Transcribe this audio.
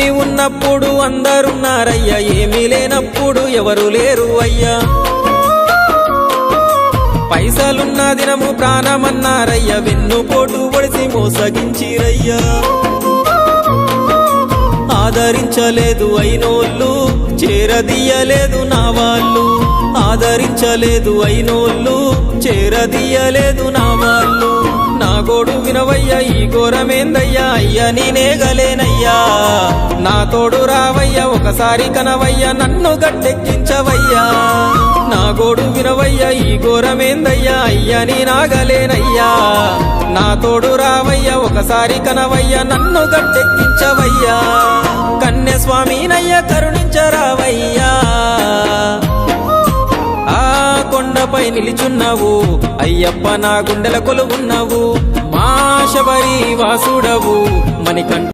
అన్నీ ఉన్నప్పుడు అందరున్నారయ్యా, ఏమీ లేనప్పుడు ఎవరు లేరు అయ్యా. పైసలున్న దినము ప్రాణమన్నారయ్యా, వెన్నుపోటు పొడిసి మోసగించిరయ్యా. ఆదరించలేదు అయినోళ్ళు, చేరదీయలేదు నా వాళ్ళు. ఆదరించలేదు అయినోళ్ళు, చేరదీయలేదు నా వాళ్ళు. నా గోడు వినవయ్యా, ఈ ఘోరమేందయ్యా, అయ్యా నేనేగలేనయ్యా. నా తోడు రావయ్యా, ఒకసారి కనవయ్యా, నన్ను గట్టెక్కించవయ్యా. నా గోడు వినవయ్యా, ఈ ఘోరమేందయ్యా, అయ్యా నేనాగలేనయ్యా. నా తోడు రావయ్యా, ఒకసారి కనవయ్యా, నన్ను గట్టెక్కించవయ్యా. కన్యస్వామినయ్యా కరుణించరావయ్యా. ఆ కొండపై నిలిచున్నావు అయ్యప్ప, నా గుండెల కొలువున్నావు. మా శబరి వాసుడవు మణికంఠ